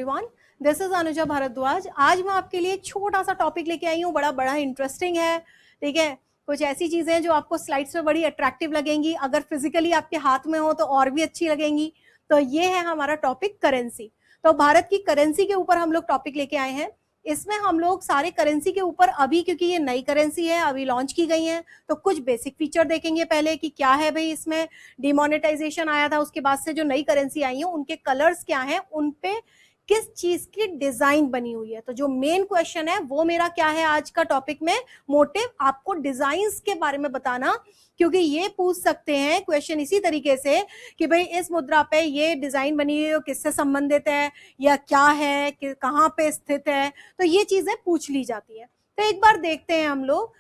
Everyone, this is Anuja Bhardwaj. आज मैं आपके लिए एक छोटा सा टॉपिक लेके आई हूँ, बड़ा बड़ा इंटरेस्टिंग है। ठीक है, कुछ ऐसी चीजें जो आपको स्लाइड्स में बड़ी अट्रैक्टिव लगेंगी, अगर फिजिकली आपके हाथ में हो तो और भी अच्छी लगेंगी। तो ये है हमारा टॉपिक करेंसी। तो भारत की करेंसी के ऊपर हम लोग टॉपिक लेके आए हैं। इसमें हम लोग सारे करेंसी के ऊपर अभी, क्योंकि ये नई करेंसी है, अभी लॉन्च की गई है, तो कुछ बेसिक फीचर देखेंगे पहले कि क्या है भाई। इसमें डिमोनेटाइजेशन आया था, उसके बाद से जो नई करेंसी आई है उनके कलर्स क्या हैं, उन पे किस चीज की डिजाइन बनी हुई है। तो जो मेन क्वेश्चन है वो मेरा क्या है आज का टॉपिक में, मोटिव आपको डिजाइन्स के बारे में बताना, क्योंकि ये पूछ सकते हैं क्वेश्चन इसी तरीके से कि भाई इस मुद्रा पे ये डिजाइन बनी हुई है, किससे संबंधित है या क्या है, कि कहाँ पे स्थित है। तो ये चीजें पूछ ली जाती है। तो एक बार देखते हैं हम लोग।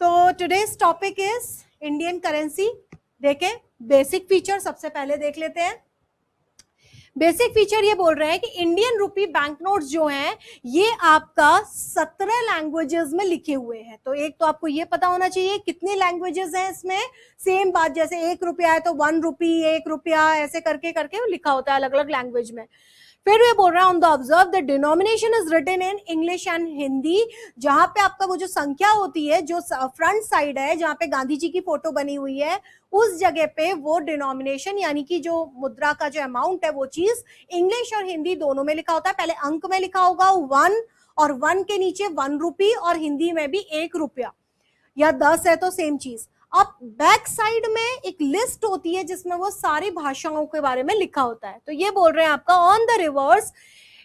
तो today's topic is Indian currency. देखें, बेसिक फीचर सबसे पहले देख लेते हैं। बेसिक फीचर ये बोल रहे हैं कि इंडियन रुपी बैंक नोट्स जो हैं ये आपका 17 लैंग्वेजेस में लिखे हुए हैं। तो एक तो आपको ये पता होना चाहिए कितने लैंग्वेजेस हैं इसमें। सेम बात, जैसे 1 रुपया है तो 1 रुपी, 1 रुपया, ऐसे करके करके लिखा होता है अलग अलग लैंग्वेज में। फिर ये बोल रहा है on the observe the denomination is written in English and Hindi. जहां पे आपका वो जो संख्या होती है, जो फ्रंट साइड है जहां पे गांधी जी की फोटो बनी हुई है, उस जगह पे वो डिनोमिनेशन यानी कि जो मुद्रा का जो अमाउंट है वो चीज इंग्लिश और हिंदी दोनों में लिखा होता है। पहले अंक में लिखा होगा 1 और 1 के नीचे 1 रुपी, और हिंदी में भी 1 रुपया या 10 है तो सेम चीज। अब बैक साइड में एक लिस्ट होती है जिसमें वो सारी भाषाओं के बारे में लिखा होता है। तो ये बोल रहे हैं आपका on the reverse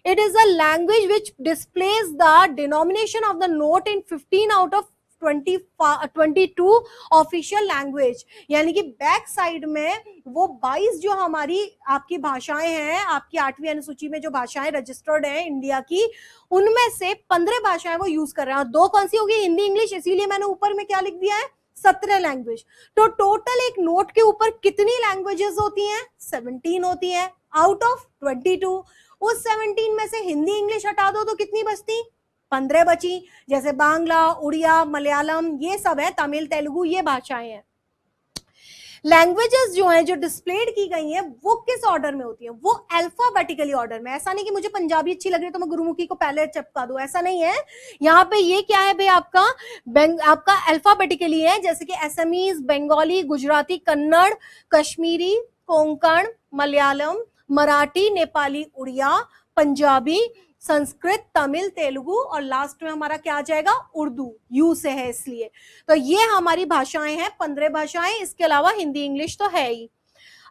it is a language which displays the denomination of the note in 15 out of 22 official language. यानी कि बैक साइड में वो 22 जो हमारी आपकी भाषाएं हैं, आपकी 8वीं अनुसूची में जो भाषाएं रजिस्टर्ड हैं इंडिया की, उनमें से 15 भाषाएं वो यूज कर रहे हैं। और 2 कौन सी होगी, हिंदी इंग्लिश। इसीलिए मैंने ऊपर में क्या लिख दिया है, 17 लैंग्वेज। तो टोटल एक नोट के ऊपर कितनी लैंग्वेजेस होती हैं, 17 होती है आउट ऑफ 22। उस 17 में से हिंदी इंग्लिश हटा दो तो कितनी बचती, 15 बची। जैसे बांग्ला, उड़िया, मलयालम, ये सब है, तमिल, तेलुगु, ये भाषाएं हैं। लैंग्वेजेस जो हैं जो डिस्प्लेड की गई हैं वो किस ऑर्डर में होती हैं, वो अल्फाबेटिकली ऑर्डर में। ऐसा नहीं कि मुझे पंजाबी अच्छी लग रही है तो मैं गुरुमुखी को पहले चिपका दूं, ऐसा नहीं है। यहाँ पे ये क्या है भाई, आपका अल्फाबेटिकली है। जैसे कि असमीज, बंगाली, गुजराती, कन्नड़, कश्मीरी, कोंकण, मलयालम, मराठी, नेपाली, उड़िया, पंजाबी, संस्कृत, तमिल, तेलुगु, और लास्ट में हमारा क्या आ जाएगा, उर्दू। यू से है इसलिए। तो ये हमारी भाषाएं हैं, 15 भाषाएं। इसके अलावा हिंदी इंग्लिश तो है ही।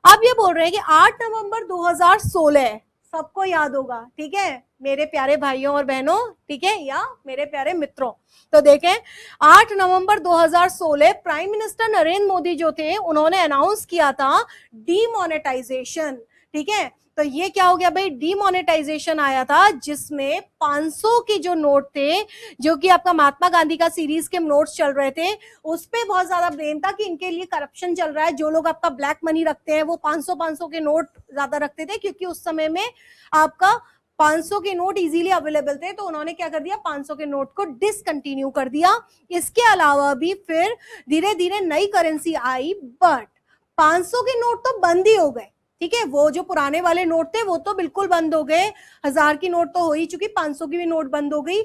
अब ये बोल रहे हैं कि 8 नवंबर 2016, सबको याद होगा, ठीक है मेरे प्यारे भाइयों और बहनों, ठीक है, या मेरे प्यारे मित्रों। तो देखें, 8 नवंबर 2016 प्राइम मिनिस्टर नरेंद्र मोदी जो थे उन्होंने अनाउंस किया था डीमोनेटाइजेशन। ठीक है, तो ये क्या हो गया भाई, डीमोनेटाइजेशन आया था, जिसमें 500 के जो नोट थे, जो कि आपका महात्मा गांधी का सीरीज के नोट्स चल रहे थे, उस पे बहुत ज्यादा ब्लेम था कि इनके लिए करप्शन चल रहा है। जो लोग आपका ब्लैक मनी रखते हैं वो 500 के नोट ज्यादा रखते थे, क्योंकि उस समय में आपका 500 के नोट इजीली अवेलेबल थे। तो उन्होंने क्या कर दिया, 500 के नोट को डिसकंटिन्यू कर दिया। इसके अलावा भी फिर धीरे धीरे नई करेंसी आई, बट 500 के नोट तो बंद ही हो गए। ठीक है, वो जो पुराने वाले नोट थे वो तो बिल्कुल बंद हो गए। 1000 की नोट तो हो ही चुकी, 500 की भी नोट बंद हो गई।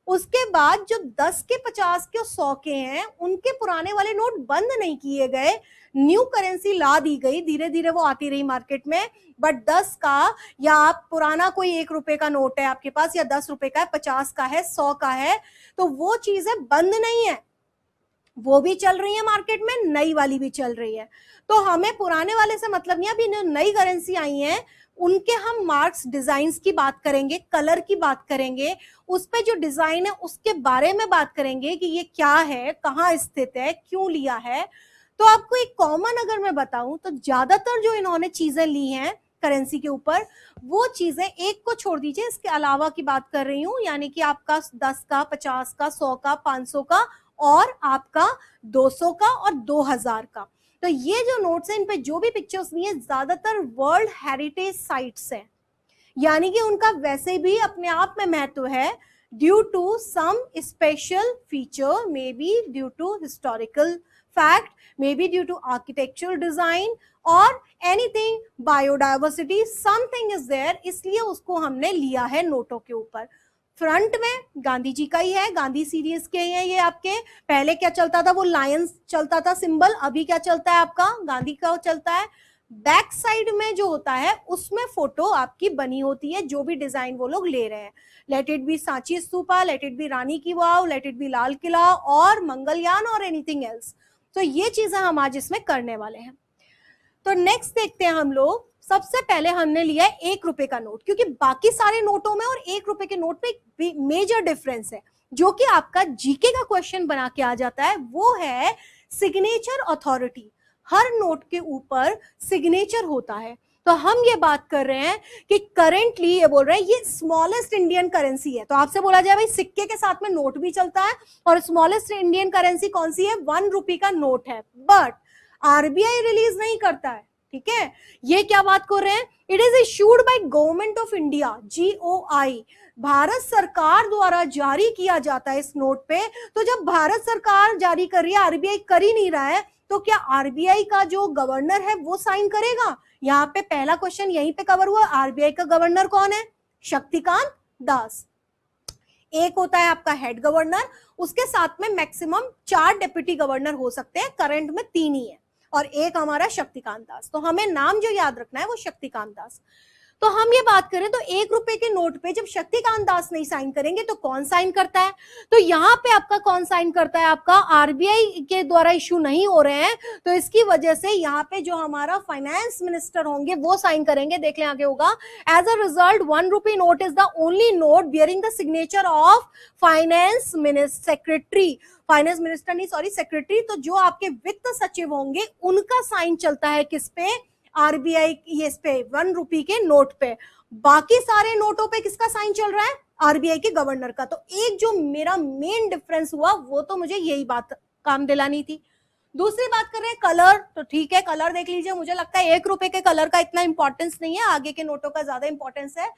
उसके बाद जो 10 के, 50 के और 100 के हैं, उनके पुराने वाले नोट बंद नहीं किए गए, न्यू करेंसी ला दी गई। धीरे धीरे वो आती रही मार्केट में। बट 10 का या आप पुराना कोई 1 रुपए का नोट है आपके पास, या 10 रुपए का है, 50 का है, 100 का है, तो वो चीजें बंद नहीं है, वो भी चल रही है मार्केट में, नई वाली भी चल रही है। तो हमें पुराने वाले से मतलब नहीं। अभी नई करेंसी आई है उनके हम मार्क्स, डिजाइन्स की बात करेंगे, कलर की बात करेंगे, उस पे जो डिजाइन है उसके बारे में बात करेंगे कि ये क्या है, कहाँ स्थित है, क्यों लिया है। तो आपको एक कॉमन अगर मैं बताऊं तो ज्यादातर जो इन्होंने चीजें ली हैं करेंसी के ऊपर, वो चीजें, एक को छोड़ दीजिए, इसके अलावा की बात कर रही हूं, यानी कि आपका 10 का, 50 का, 100 का, 500 का, और आपका 200 का और 2000 का। तो ये जो नोट्स हैं, इन पे जो भी पिक्चर्स नहीं है, ज्यादातर वर्ल्ड हेरिटेज साइट्स हैं, यानी कि उनका वैसे भी अपने आप में महत्व है, due to some special feature, maybe due to historical fact, maybe due to architectural design or anything, biodiversity, something is there, इसलिए उसको हमने लिया है नोटों के ऊपर। फ्रंट में गांधी जी का ही है, गांधी सीरीज के ही है ये आपके। पहले क्या चलता था, वो लायंस चलता था सिंबल, अभी क्या चलता है आपका, गांधी का चलता है। बैक साइड में जो होता है उसमें फोटो आपकी बनी होती है, जो भी डिजाइन वो लोग ले रहे हैं। Let it be Sanchi Stupa, let it be Rani ki Vav, let it be Lal Qila और मंगलयान और एनीथिंग एल्स। तो ये चीजें हम आज इसमें करने वाले हैं। तो नेक्स्ट देखते हैं हम लोग। सबसे पहले हमने लिया है 1 रुपए का नोट, क्योंकि बाकी सारे नोटों में और 1 रुपए के नोट में एक मेजर डिफरेंस है, जो कि आपका जीके का क्वेश्चन बना के आ जाता है। वो है सिग्नेचर अथॉरिटी। हर नोट के ऊपर सिग्नेचर होता है। तो हम ये बात कर रहे हैं कि करेंटली ये बोल रहे हैं ये स्मॉलेस्ट इंडियन करेंसी है। तो आपसे बोला जाए भाई सिक्के के साथ में नोट भी चलता है, और स्मॉलेस्ट इंडियन करेंसी कौन सी है, 1 रुपए का नोट है, बट आरबीआई रिलीज नहीं करता है। ठीक है, ये क्या बात कर रहे हैं, it is issued by government of India, GOI, Bharat सरकार द्वारा जारी किया जाता है इस नोट पे। तो जब भारत सरकार जारी कर रही है, आरबीआई कर ही नहीं रहा है, तो क्या आरबीआई का जो गवर्नर है वो साइन करेगा? यहाँ पे पहला क्वेश्चन यहीं पे कवर हुआ। आरबीआई का गवर्नर कौन है? शक्तिकांत दास। एक होता है आपका हेड गवर्नर, उसके साथ में मैक्सिमम 4 डिप्टी गवर्नर हो सकते हैं, करंट में 3 ही है, और एक हमारा शक्तिकांत दास। तो हमें नाम जो याद रखना है वो शक्तिकांत दास। तो हम ये बात करें तो 1 रुपए के नोट पे जब शक्तिकांत दास नहीं साइन करेंगे तो कौन साइन करता है? तो यहाँ पे आपका कौन साइन करता है? आपका आरबीआई के द्वारा इश्यू नहीं हो रहे हैं, तो इसकी वजह से यहाँ पे जो हमारा फाइनेंस मिनिस्टर होंगे वो साइन करेंगे। देख लें आगे होगा, as a result 1 rupee note is the only note bearing the signature of finance secretary, finance minister नहीं सॉरी सेक्रेटरी। तो जो आपके वित्त सचिव होंगे उनका साइन चलता है किस पे? आरबीआई इस पे 1 रुपए के नोट पे। बाकी सारे नोटों पे किसका साइन चल रहा है? आरबीआई के गवर्नर का। तो एक जो मेरा मेन डिफरेंस हुआ वो तो मुझे यही बात काम दिलानी थी। दूसरी बात कर रहे हैं कलर, तो ठीक है कलर देख लीजिए। मुझे लगता है 1 रुपए के कलर का इतना इंपॉर्टेंस नहीं है, आगे के नोटों का ज्यादा इंपॉर्टेंस है।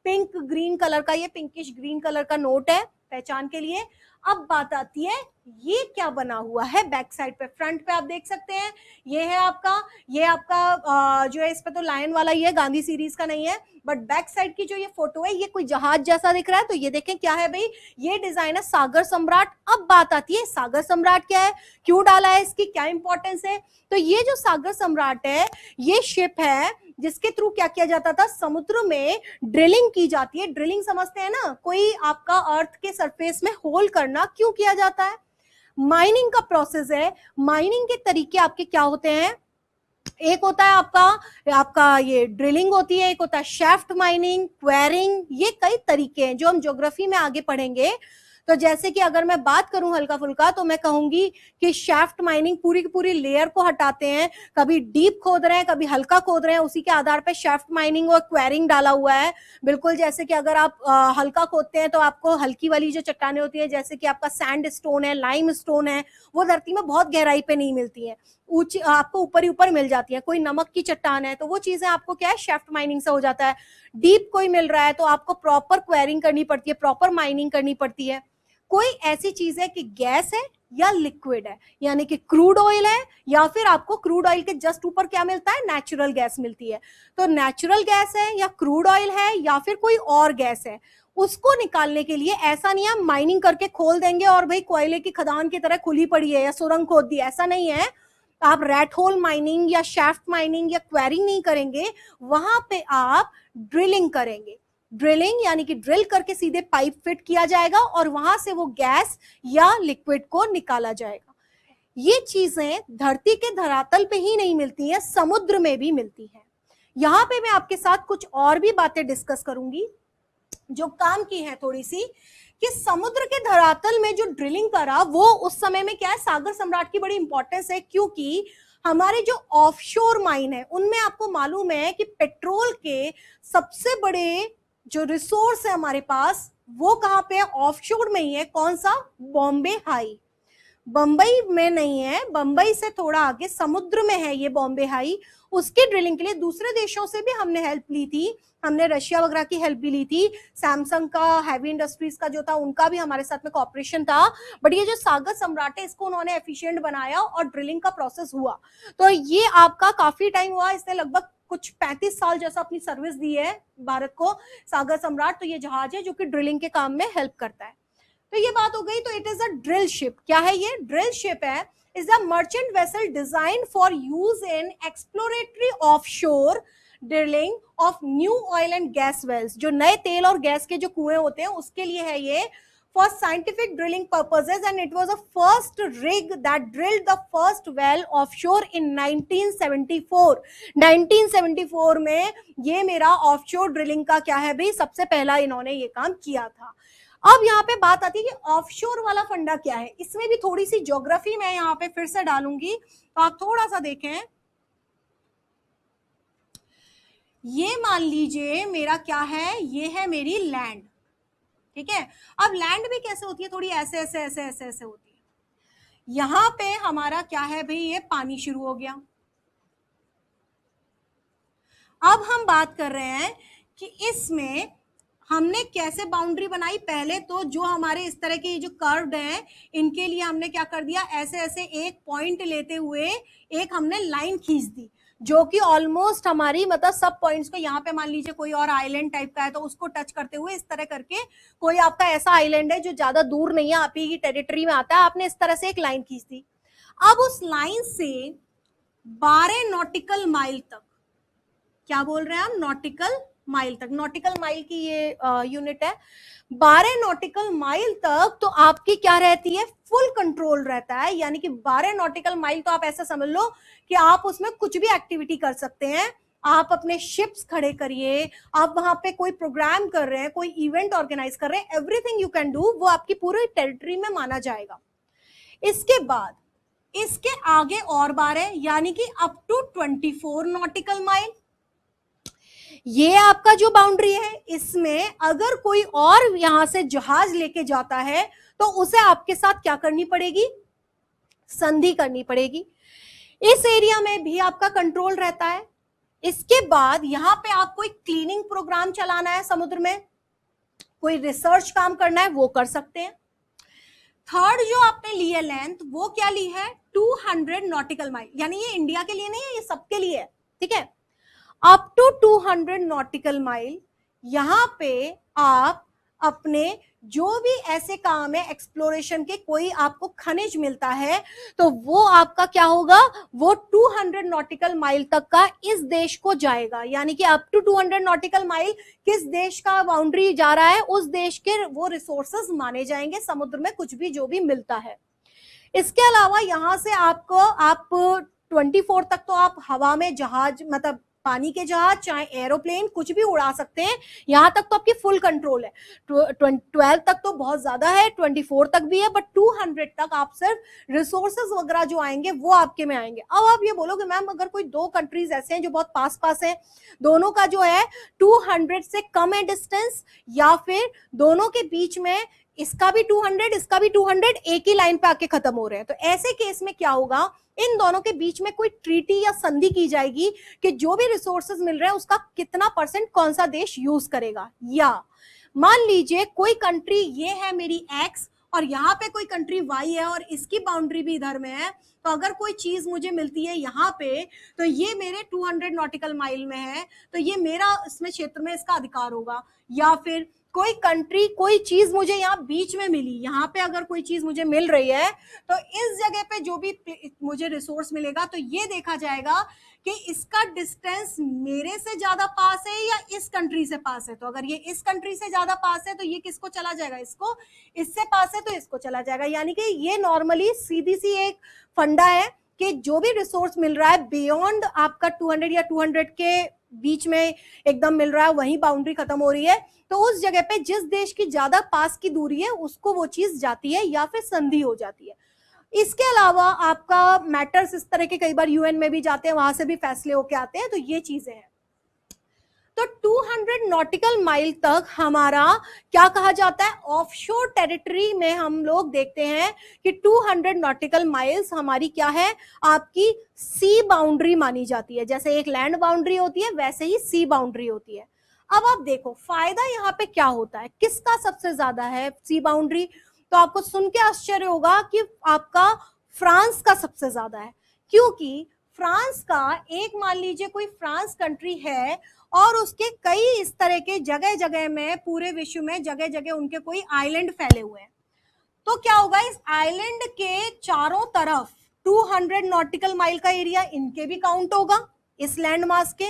पिंक ग्रीन कलर का, ये पिंकिश ग्रीन कलर का नोट है पहचान के लिए। अब बात आती है ये क्या बना हुआ है बैक साइड पे। फ्रंट पे आप देख सकते हैं ये है आपका, ये आपका जो है इस पे तो लायन वाला ही है, गांधी सीरीज का नहीं है, बट बैक साइड की जो ये फोटो है ये कोई जहाज जैसा दिख रहा है। तो ये देखें क्या है भाई, ये डिजाइन है सागर सम्राट। अब बात आती है सागर सम्राट क्या है, क्यों डाला है, इसकी क्या इंपॉर्टेंस है? तो ये जो सागर सम्राट है ये शिप है जिसके थ्रू क्या किया जाता था, समुद्र में ड्रिलिंग की जाती है। ड्रिलिंग समझते हैं ना, कोई आपका अर्थ के सरफेस में होल करना। क्यों किया जाता है? माइनिंग का प्रोसेस है। माइनिंग के तरीके आपके क्या होते हैं? एक होता है आपका ये ड्रिलिंग होती है, एक होता है शेफ्ट माइनिंग, क्वेरिंग। ये कई तरीके हैं जो हम ज्योग्राफी में आगे पढ़ेंगे। तो जैसे कि अगर मैं बात करूं हल्का फुल्का तो मैं कहूंगी कि शेफ्ट माइनिंग पूरी की पूरी लेयर को हटाते हैं, कभी डीप खोद रहे हैं कभी हल्का खोद रहे हैं, उसी के आधार पर शेफ्ट माइनिंग और क्वेरिंग डाला हुआ है। बिल्कुल जैसे कि अगर आप हल्का खोदते हैं तो आपको हल्की वाली जो चट्टानें होती है जैसे कि आपका सैंड स्टोन है, लाइम स्टोन है, वो धरती में बहुत गहराई पे नहीं मिलती है, ऊंची आपको ऊपर ही ऊपर मिल जाती है। कोई नमक की चट्टान है तो वो चीजें आपको क्या है शेफ्ट माइनिंग से हो जाता है। डीप कोई मिल रहा है तो आपको प्रॉपर क्वेरिंग करनी पड़ती है, प्रॉपर माइनिंग करनी पड़ती है। कोई ऐसी चीज है कि गैस है या लिक्विड है, यानी कि क्रूड ऑयल है, या फिर आपको क्रूड ऑयल के जस्ट ऊपर क्या मिलता है, नेचुरल गैस मिलती है। तो नेचुरल गैस है या क्रूड ऑयल है या फिर कोई और गैस है, उसको निकालने के लिए ऐसा नहीं है माइनिंग करके खोल देंगे और भाई कोयले की खदान की तरह खुली पड़ी है या सुरंग खोद दी, ऐसा नहीं है। आप रेट होल माइनिंग या शेफ्ट माइनिंग या क्वेरिंग नहीं करेंगे, वहां पे आप ड्रिलिंग करेंगे। ड्रिलिंग यानी कि ड्रिल करके सीधे पाइप फिट किया जाएगा और वहां से वो गैस या लिक्विड को निकाला जाएगा। ये चीजें धरती के धरातल पे ही नहीं मिलती हैं, समुद्र में भी मिलती हैं। यहाँ पे मैं आपके साथ कुछ और भी बातें डिस्कस करूंगी जो काम की है थोड़ी सी, कि समुद्र के धरातल में जो ड्रिलिंग करा वो उस समय में क्या है, सागर सम्राट की बड़ी इंपॉर्टेंस है, क्योंकि हमारे जो ऑफशोर माइन है उनमें आपको मालूम है कि पेट्रोल के सबसे बड़े जो रिसोर्स है हमारे पास वो कहां पे है, ऑफशोर में ही है। कौन सा? बॉम्बे हाई। बंबई में नहीं है, बंबई से थोड़ा आगे समुद्र में है ये बॉम्बे हाई। उसके ड्रिलिंग के लिए दूसरे देशों से भी हमने हेल्प ली थी, हमने रशिया वगैरह की हेल्प भी ली थी, सैमसंग का, हैवी इंडस्ट्रीज का जो था उनका भी हमारे साथ में कॉपरेशन था। बट ये जो सागर सम्राट है इसको उन्होंने एफिशिएंट बनाया और ड्रिलिंग का प्रोसेस हुआ। तो ये आपका काफी टाइम हुआ, इसने लगभग कुछ 35 साल जैसा अपनी सर्विस दी है भारत को सागर सम्राट। तो ये जहाज है जो कि ड्रिलिंग के काम में हेल्प करता है। तो ये बात हो गई। तो it is a drill ship. क्या है ये? ड्रिल शिप है, is a merchant vessel design for use in exploratory offshore drilling of new oil and gas wells. जो नए तेल और गैस के जो कुएं होते हैं उसके लिए है ये, for scientific drilling purposes, and it was the first rig that drilled the first well offshore in 1974. 1974 में ये मेरा ऑफशोर ड्रिलिंग का क्या है भाई, सबसे पहला इन्होंने ये काम किया था। अब यहाँ पे बात आती है कि ऑफशोर वाला फंडा क्या है। इसमें भी थोड़ी सी ज्योग्राफी मैं यहाँ पे फिर से डालूंगी, तो आप थोड़ा सा देखें। ये मान लीजिए मेरा क्या है, ये है मेरी लैंड, ठीक है। अब लैंड भी कैसे होती है, थोड़ी ऐसे ऐसे ऐसे ऐसे ऐसे होती है। यहां पे हमारा क्या है भाई, ये पानी शुरू हो गया। अब हम बात कर रहे हैं कि इसमें हमने कैसे बाउंड्री बनाई। पहले तो जो हमारे इस तरह के जो कर्व्ड हैं इनके लिए हमने क्या कर दिया, ऐसे ऐसे एक पॉइंट लेते हुए एक हमने लाइन खींच दी, जो कि ऑलमोस्ट हमारी मतलब सब पॉइंट्स को, यहाँ पे मान लीजिए कोई और आइलैंड टाइप का है तो उसको टच करते हुए इस तरह करके, कोई आपका ऐसा आइलैंड है जो ज्यादा दूर नहीं है, आप ही की टेरिटरी में आता है, आपने इस तरह से एक लाइन खींच दी। अब उस लाइन से 12 नॉटिकल माइल तक, क्या बोल रहे हैं हम, नॉटिकल माइल तक, नॉटिकल माइल की ये यूनिट है, 12 नॉटिकल माइल तक तो आपकी क्या रहती है, फुल कंट्रोल रहता है। यानी कि 12 नॉटिकल माइल तो आप ऐसा समझ लो कि आप उसमें कुछ भी एक्टिविटी कर सकते हैं। आप अपने शिप्स खड़े करिए, आप वहां पे कोई प्रोग्राम कर रहे हैं, कोई इवेंट ऑर्गेनाइज कर रहे हैं, एवरीथिंग यू कैन डू, वो आपकी पूरी टेरिटरी में माना जाएगा। इसके बाद इसके आगे और 12, यानी कि अप टू 24 नॉटिकल माइल, ये आपका जो बाउंड्री है, इसमें अगर कोई और यहां से जहाज लेके जाता है तो उसे आपके साथ क्या करनी पड़ेगी, संधि करनी पड़ेगी। इस एरिया में भी आपका कंट्रोल रहता है। इसके बाद यहां पे आप कोई क्लीनिंग प्रोग्राम चलाना है समुद्र में, कोई रिसर्च काम करना है, वो कर सकते हैं। थर्ड जो आपने ली है लेंथ, वो क्या ली है, 200 नॉटिकल माइल। यानी ये इंडिया के लिए नहीं है, ये सबके लिए है, ठीक है। अप टू 200 नॉटिकल माइल, यहां पे आप अपने जो भी ऐसे काम है एक्सप्लोरेशन के, कोई आपको खनिज मिलता है तो वो आपका क्या होगा, वो 200 नॉटिकल माइल तक का इस देश को जाएगा। यानी कि अप टू 200 नॉटिकल माइल किस देश का बाउंड्री जा रहा है, उस देश के वो रिसोर्सेज माने जाएंगे, समुद्र में कुछ भी जो भी मिलता है। इसके अलावा यहां से आपको, आप 24 तक तो आप हवा में जहाज, मतलब पानी के जहाज, चाहे एरोप्लेन, कुछ भी उड़ा सकते हैं, यहां तक तो आपकी फुल कंट्रोल है। 12 तक तो बहुत ज्यादा है, 24 तक भी है, बट 200 तक आप सिर्फ रिसोर्सेज वगैरह जो आएंगे वो आपके में आएंगे। अब आप ये बोलोगे मैम अगर कोई दो कंट्रीज ऐसे हैं जो बहुत पास पास हैं, दोनों का जो है 200 से कम है डिस्टेंस, या फिर दोनों के बीच में इसका भी 200 इसका भी 200 एक ही लाइन पे आके खत्म हो रहे हैं, तो ऐसे केस में क्या होगा, इन दोनों के बीच में कोई ट्रीटी या संधि की जाएगी कि जो भी रिसोर्सेज मिल रहे हैं उसका कितना परसेंट कौन सा देश यूज करेगा। या मान लीजिए कोई कंट्री ये है मेरी एक्स और यहाँ पे कोई कंट्री वाई है और इसकी बाउंड्री भी इधर में है, तो अगर कोई चीज मुझे मिलती है यहाँ पे तो ये मेरे 200 नॉटिकल माइल में है, तो ये मेरा इसमें क्षेत्र में इसका अधिकार होगा। या फिर कोई कंट्री, कोई चीज मुझे यहाँ बीच में मिली, यहाँ पे अगर कोई चीज मुझे मिल रही है तो इस जगह पे जो भी मुझे रिसोर्स मिलेगा तो ये देखा जाएगा कि इसका डिस्टेंस मेरे से ज्यादा पास है या इस कंट्री से पास है। तो अगर ये इस कंट्री से ज्यादा पास है तो ये किसको चला जाएगा, इसको, इससे पास है तो इसको चला जाएगा। यानी कि ये नॉर्मली सीधी सी एक फंडा है कि जो भी रिसोर्स मिल रहा है बियॉन्ड आपका 200 या 200 के बीच में एकदम मिल रहा है, वहीं बाउंड्री खत्म हो रही है, तो उस जगह पे जिस देश की ज्यादा पास की दूरी है उसको वो चीज जाती है या फिर संधि हो जाती है। इसके अलावा आपका मैटर्स इस तरह के कई बार यूएन में भी जाते हैं, वहां से भी फैसले होके आते हैं, तो ये चीजें हैं। तो 200 नॉटिकल माइल तक हमारा क्या कहा जाता है, ऑफशोर टेरिटरी में हम लोग देखते हैं कि 200 नॉटिकल माइल्स हमारी क्या है, आपकी सी बाउंड्री मानी जाती है। जैसे एक लैंड बाउंड्री होती है वैसे ही सी बाउंड्री होती है। अब आप देखो फायदा यहाँ पे क्या होता है, किसका सबसे ज्यादा है सी बाउंड्री, तो आपको सुन के आश्चर्य होगा कि आपका फ्रांस का सबसे ज्यादा है, क्योंकि फ्रांस का एक मान लीजिए कोई फ्रांस कंट्री है और उसके कई इस तरह के जगह जगह में पूरे विश्व में जगह जगह उनके कोई आइलैंड फैले हुए हैं, तो क्या होगा इस आइलैंड के चारों तरफ 200 नॉटिकल माइल का एरिया इनके भी काउंट होगा इस लैंड मास के।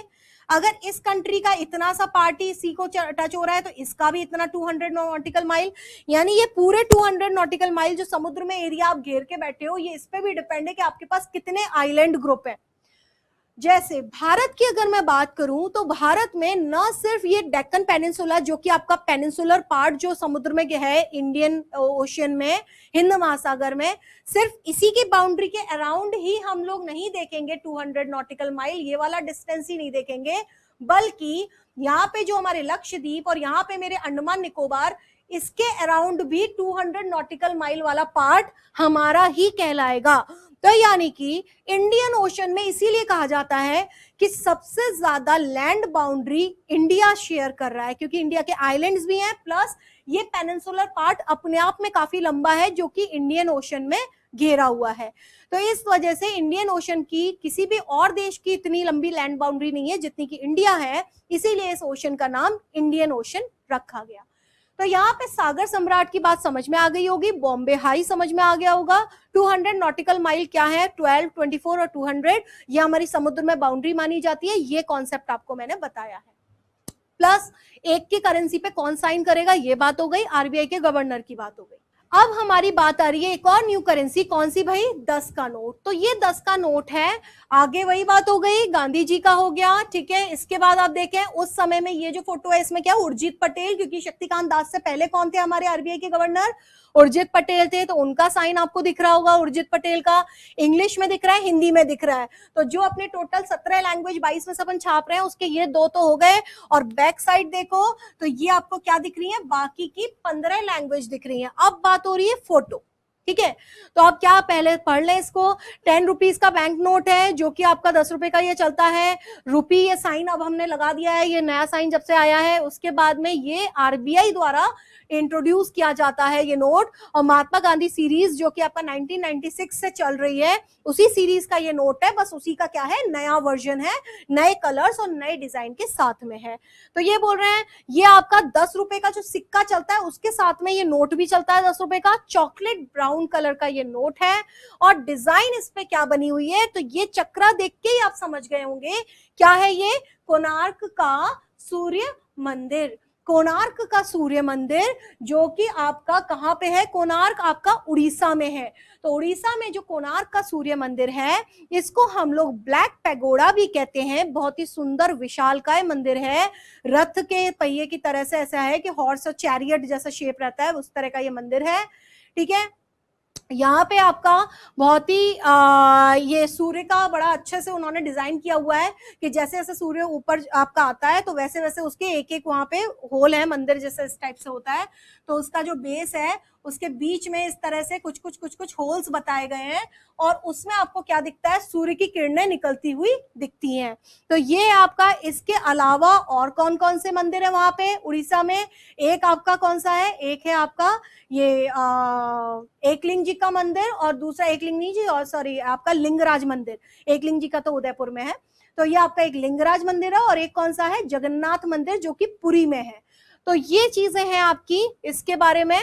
अगर इस कंट्री का इतना सा पार्टी सी को टच हो रहा है तो इसका भी इतना 200 नॉटिकल माइल, यानी ये पूरे 200 नॉटिकल माइल जो समुद्र में एरिया आप घेर के बैठे हो, ये इस पे भी डिपेंड है कि आपके पास कितने आइलैंड ग्रुप है। जैसे भारत की अगर मैं बात करूं तो भारत में न सिर्फ ये डेक्कन पेनिनसुला जो कि आपका पेनिनसुलर पार्ट जो समुद्र में है इंडियन ओशियन में, हिंद महासागर में, सिर्फ इसी की बाउंड्री के अराउंड ही हम लोग नहीं देखेंगे 200 नॉटिकल माइल, ये वाला डिस्टेंस ही नहीं देखेंगे, बल्कि यहाँ पे जो हमारे लक्षद्वीप और यहाँ पे मेरे अंडमान निकोबार, इसके अराउंड भी 200 नॉटिकल माइल वाला पार्ट हमारा ही कहलाएगा। तो यानी कि इंडियन ओशन में इसीलिए कहा जाता है कि सबसे ज्यादा लैंड बाउंड्री इंडिया शेयर कर रहा है, क्योंकि इंडिया के आइलैंड्स भी हैं, प्लस ये पेनिनसुलर पार्ट अपने आप में काफी लंबा है जो कि इंडियन ओशन में घेरा हुआ है। तो इस वजह से इंडियन ओशन की किसी भी और देश की इतनी लंबी लैंड बाउंड्री नहीं है जितनी कि इंडिया है, इसीलिए इस ओशन का नाम इंडियन ओशन रखा गया। तो यहाँ पे सागर सम्राट की बात समझ में आ गई होगी, बॉम्बे हाई समझ में आ गया होगा। 200 नॉटिकल माइल क्या है, 12, 24 और 200, ये हमारी समुद्र में बाउंड्री मानी जाती है, ये कॉन्सेप्ट आपको मैंने बताया है। प्लस एक की करेंसी पे कौन साइन करेगा, ये बात हो गई, आरबीआई के गवर्नर की बात हो गई। अब हमारी बात आ रही है एक और न्यू करेंसी, कौन सी भाई, 10 का नोट। तो ये 10 का नोट है, आगे वही बात हो गई, गांधी जी का हो गया, ठीक है। इसके बाद आप देखें उस समय में ये जो फोटो है इसमें क्या, उर्जित पटेल, क्योंकि शक्तिकांत दास से पहले कौन थे हमारे आरबीआई के गवर्नर, उर्जित पटेल थे, तो उनका साइन आपको दिख रहा होगा, उर्जित पटेल का इंग्लिश में दिख रहा है, हिंदी में दिख रहा है। तो जो अपने टोटल 17 लैंग्वेज 22 में से अपन छाप रहे हैं उसके ये 2 तो हो गए, और बैक साइड देखो तो ये आपको क्या दिख रही है, बाकी की 15 लैंग्वेज दिख रही है। अब बात हो रही है फोटो, ठीक है। तो आप क्या पहले पढ़ लें इसको, 10 रुपीज का बैंक नोट है जो कि आपका 10 रुपए का ये चलता है, रुपी ये साइन अब हमने लगा दिया है, ये नया साइन जब से आया है उसके बाद में ये आरबीआई द्वारा इंट्रोड्यूस किया जाता है ये नोट। और महात्मा गांधी सीरीज जो कि आपका 1996 से चल रही है उसी सीरीज का ये नोट है, बस उसी का क्या है, नया वर्जन है, नए कलर्स और नए डिजाइन के साथ में है। तो ये बोल रहे हैं ये आपका 10 रुपए का जो सिक्का चलता है उसके साथ में ये नोट भी चलता है 10 रुपए का, चॉकलेट ब्राउन कलर का ये नोट है। और डिजाइन इस पे क्या बनी हुई है, तो ये चक्रा देख के ही आप समझ गए होंगे क्या है, ये कोणार्क का सूर्य मंदिर, कोणार्क का सूर्य मंदिर जो कि आपका कहां पे है, कोणार्क आपका उड़ीसा में है। तो उड़ीसा में जो कोणार्क का सूर्य मंदिर है इसको हम लोग ब्लैक पैगोडा भी कहते हैं, बहुत ही सुंदर विशालकाय मंदिर है, रथ के पहिए की तरह से ऐसा है कि हॉर्स और चैरियट जैसा शेप रहता है, उस तरह का ये मंदिर है, ठीक है। यहाँ पे आपका बहुत ही ये सूर्य का बड़ा अच्छे से उन्होंने डिजाइन किया हुआ है कि जैसे जैसे सूर्य ऊपर आपका आता है तो वैसे वैसे उसके एक एक वहां पे होल है, मंदिर जैसे इस टाइप से होता है, तो उसका जो बेस है उसके बीच में इस तरह से कुछ कुछ कुछ कुछ होल्स बताए गए हैं और उसमें आपको क्या दिखता है, सूर्य की किरणें निकलती हुई दिखती हैं। तो ये आपका, इसके अलावा और कौन कौन से मंदिर है वहां पे उड़ीसा में, एक आपका कौन सा है, एक है आपका ये एकलिंग जी का मंदिर, और दूसरा एकलिंग जी और सॉरी आपका लिंगराज मंदिर, एकलिंग जी का तो उदयपुर में है, तो ये आपका एक लिंगराज मंदिर है, और एक कौन सा है, जगन्नाथ मंदिर जो कि पुरी में है। तो ये चीजें हैं आपकी इसके बारे में।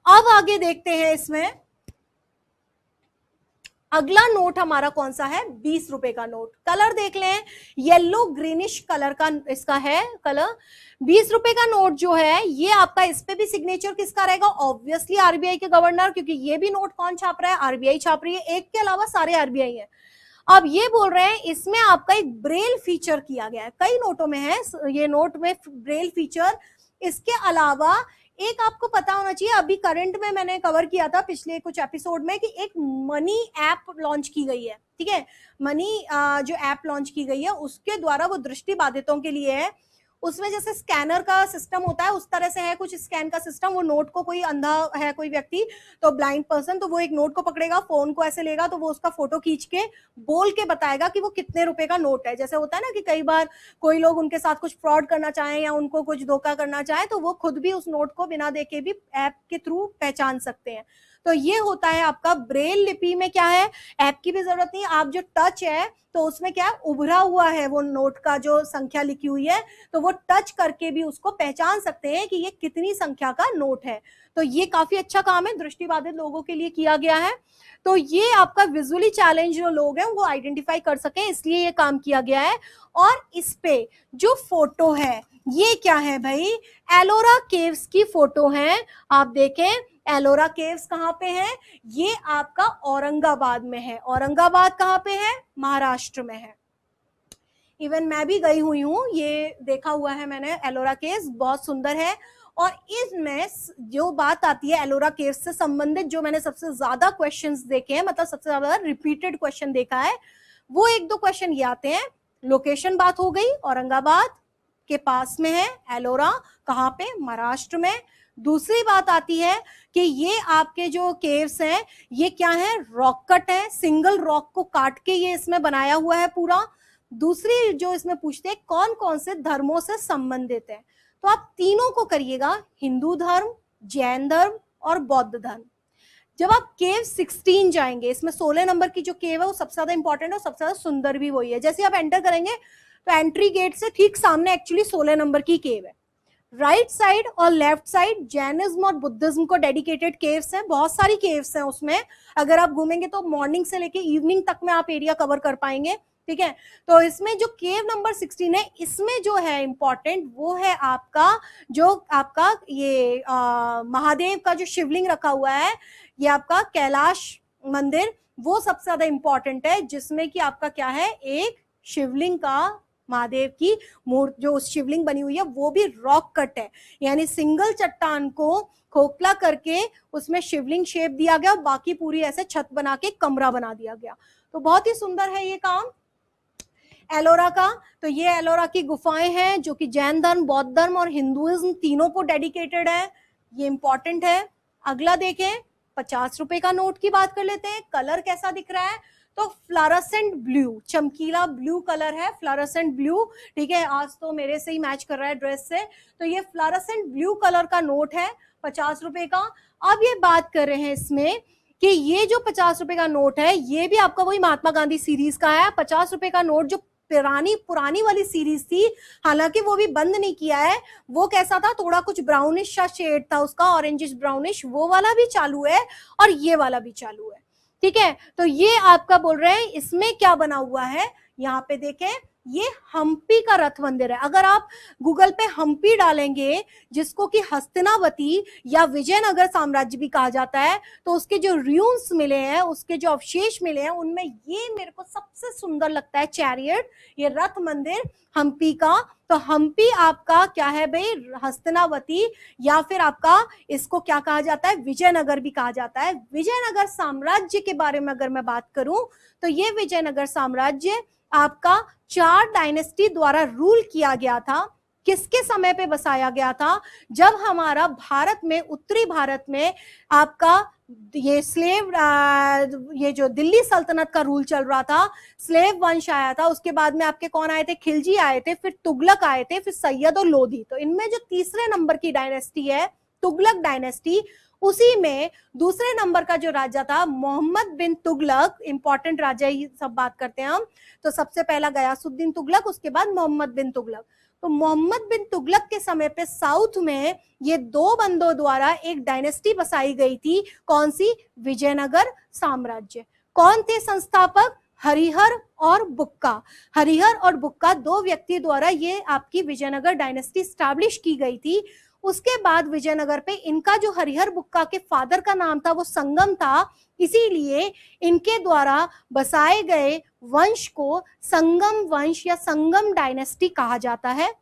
अब आगे देखते हैं इसमें अगला नोट हमारा कौन सा है, 20 रुपए का नोट। कलर देख लें, येलो ग्रीनिश कलर का इसका है कलर। 20 रुपए का नोट जो है ये आपका, इस पे भी सिग्नेचर किसका रहेगा, ऑब्वियसली आरबीआई के गवर्नर, क्योंकि ये भी नोट कौन छाप रहा है, आरबीआई छाप रही है, एक के अलावा सारे आरबीआई है। अब ये बोल रहे हैं इसमें आपका एक ब्रेल फीचर किया गया है, कई नोटों में है ये नोट में ब्रेल फीचर, इसके अलावा एक आपको पता होना चाहिए, अभी करंट में मैंने कवर किया था पिछले कुछ एपिसोड में, कि एक मनी ऐप लॉन्च की गई है, ठीक है। मनी जो ऐप लॉन्च की गई है उसके द्वारा वो दृष्टि बाधितों के लिए है। उसमें जैसे स्कैनर का सिस्टम होता है उस तरह से है कुछ स्कैन का सिस्टम। वो नोट को, कोई अंधा है कोई व्यक्ति तो ब्लाइंड पर्सन, तो वो एक नोट को पकड़ेगा, फोन को ऐसे लेगा, तो वो उसका फोटो खींच के बोल के बताएगा कि वो कितने रुपए का नोट है। जैसे होता है ना कि कई बार कोई लोग उनके साथ कुछ फ्रॉड करना चाहें या उनको कुछ धोखा करना चाहे, तो वो खुद भी उस नोट को बिना देखे भी ऐप के थ्रू पहचान सकते हैं। तो ये होता है आपका ब्रेल लिपि में। क्या है, ऐप की भी जरूरत नहीं, आप जो टच है तो उसमें क्या है, उभरा हुआ है वो नोट का जो संख्या लिखी हुई है, तो वो टच करके भी उसको पहचान सकते हैं कि ये कितनी संख्या का नोट है। तो ये काफी अच्छा काम है, दृष्टिबाधित लोगों के लिए किया गया है। तो ये आपका विजुअली चैलेंज जो लोग हैं वो आइडेंटिफाई कर सके, इसलिए ये काम किया गया है। और इस पे जो फोटो है ये क्या है भाई, एलोरा केव्स की फोटो है। आप देखें एलोरा केव्स कहाँ पे है, ये आपका औरंगाबाद में है। औरंगाबाद कहाँ पे है, महाराष्ट्र में है। इवन मैं भी गई हुई हूँ, ये देखा हुआ है मैंने एलोरा केव्स, बहुत सुंदर है। और इसमें जो बात आती है एलोरा केव्स से संबंधित, जो मैंने सबसे ज्यादा क्वेश्चंस देखे हैं, मतलब सबसे ज्यादा रिपीटेड क्वेश्चन देखा है, वो एक दो क्वेश्चन ये आते हैं। लोकेशन बात हो गई, औरंगाबाद के पास में है एलोरा, कहाँ पे, महाराष्ट्र में। दूसरी बात आती है कि ये आपके जो केव्स हैं ये क्या है, रॉक कट है, सिंगल रॉक को काट के ये इसमें बनाया हुआ है पूरा। दूसरी जो इसमें पूछते हैं कौन कौन से धर्मों से संबंधित है, तो आप तीनों को करिएगा, हिंदू धर्म, जैन धर्म और बौद्ध धर्म। जब आप केव 16 जाएंगे, इसमें 16 नंबर की जो केव है वो सबसे ज्यादा इंपॉर्टेंट है, सबसे ज्यादा सुंदर भी वही है। जैसे आप एंटर करेंगे तो एंट्री गेट से ठीक सामने एक्चुअली 16 नंबर की केव है। राइट साइड और लेफ्ट साइड जैनिज्म और बुद्धिज्म को डेडिकेटेड केव्स हैं, बहुत सारी केव्स हैं उसमें। अगर आप घूमेंगे तो मॉर्निंग से लेके इवनिंग तक में आप एरिया कवर कर पाएंगे, ठीक है। तो इसमें जो केव नंबर 16 है, इसमें जो है इंपॉर्टेंट वो है आपका, जो आपका ये महादेव का जो शिवलिंग रखा हुआ है, ये आपका कैलाश मंदिर, वो सबसे ज्यादा इंपॉर्टेंट है, जिसमें कि आपका क्या है, एक शिवलिंग का, महादेव की मूर्ति जो शिवलिंग बनी हुई है वो भी रॉक कट है, यानी सिंगल चट्टान को खोखला करके उसमें शिवलिंग शेप दिया गया, बाकी पूरी ऐसे छत बना के कमरा बना दिया गया। तो बहुत ही सुंदर है ये काम एलोरा का। तो ये एलोरा की गुफाएं हैं जो कि जैन धर्म, बौद्ध धर्म और हिंदुइज्म तीनों को डेडिकेटेड है, ये इंपॉर्टेंट है। अगला देखें, 50 रुपए का नोट की बात कर लेते हैं। कलर कैसा दिख रहा है, तो फ्लोरोसेंट ब्लू, चमकीला ब्लू कलर है, फ्लोरोसेंट ब्लू, ठीक है। आज तो मेरे से ही मैच कर रहा है ड्रेस से। तो ये फ्लोरोसेंट ब्लू कलर का नोट है 50 रुपए का। अब ये बात कर रहे हैं इसमें कि ये जो 50 रुपए का नोट है ये भी आपका वही महात्मा गांधी सीरीज का है। 50 रुपए का नोट जो पुरानी वाली सीरीज थी, हालांकि वो भी बंद नहीं किया है, वो कैसा था, थोड़ा कुछ ब्राउनिश सा शेड था उसका, ऑरेंजिश ब्राउनिश, वो वाला भी चालू है और ये वाला भी चालू है, ठीक है। तो ये आपका बोल रहे हैं इसमें क्या बना हुआ है, यहाँ पे देखें, ये हम्पी का रथ मंदिर है। अगर आप गूगल पे हम्पी डालेंगे, जिसको कि हस्तिनावती या विजयनगर साम्राज्य भी कहा जाता है, तो उसके जो रूइंस मिले हैं, उसके जो अवशेष मिले हैं, उनमें ये मेरे को सबसे सुंदर लगता है चैरियट, ये रथ मंदिर हम्पी का। तो हम्पी आपका क्या है भाई, हस्तिनावती, या फिर आपका इसको क्या कहा जाता है, विजयनगर भी कहा जाता है। विजयनगर साम्राज्य के बारे में अगर मैं बात करूं तो ये विजयनगर साम्राज्य आपका 4 डायनेस्टी द्वारा रूल किया गया था। किसके समय पे बसाया गया था, जब हमारा भारत में, उत्तरी भारत में आपका ये स्लेव, ये जो दिल्ली सल्तनत का रूल चल रहा था, स्लेव वंश आया था। उसके बाद में आपके कौन आए थे, खिलजी आए थे, फिर तुगलक आए थे, फिर सैयद और लोधी। तो इनमें जो तीसरे नंबर की डायनेस्टी है तुगलक डायनेस्टी, उसी में दूसरे नंबर का जो राजा था मोहम्मद बिन तुगलक, इंपॉर्टेंट राजा ही सब बात करते हैं हम, तो सबसे पहला गयासुद्दीन तुगलक, उसके बाद मोहम्मद बिन तुगलक। तो मोहम्मद बिन तुगलक के समय पे साउथ में ये 2 बंदों द्वारा एक डायनेस्टी बसाई गई थी, कौन सी, विजयनगर साम्राज्य। कौन थे संस्थापक, हरिहर और बुक्का। हरिहर और बुक्का 2 व्यक्ति द्वारा ये आपकी विजयनगर डायनेस्टी स्टैब्लिश की गई थी। उसके बाद विजयनगर पे इनका जो हरिहर बुक्का के फादर का नाम था वो संगम था, इसीलिए इनके द्वारा बसाए गए वंश को संगम वंश या संगम डायनेस्टी कहा जाता है।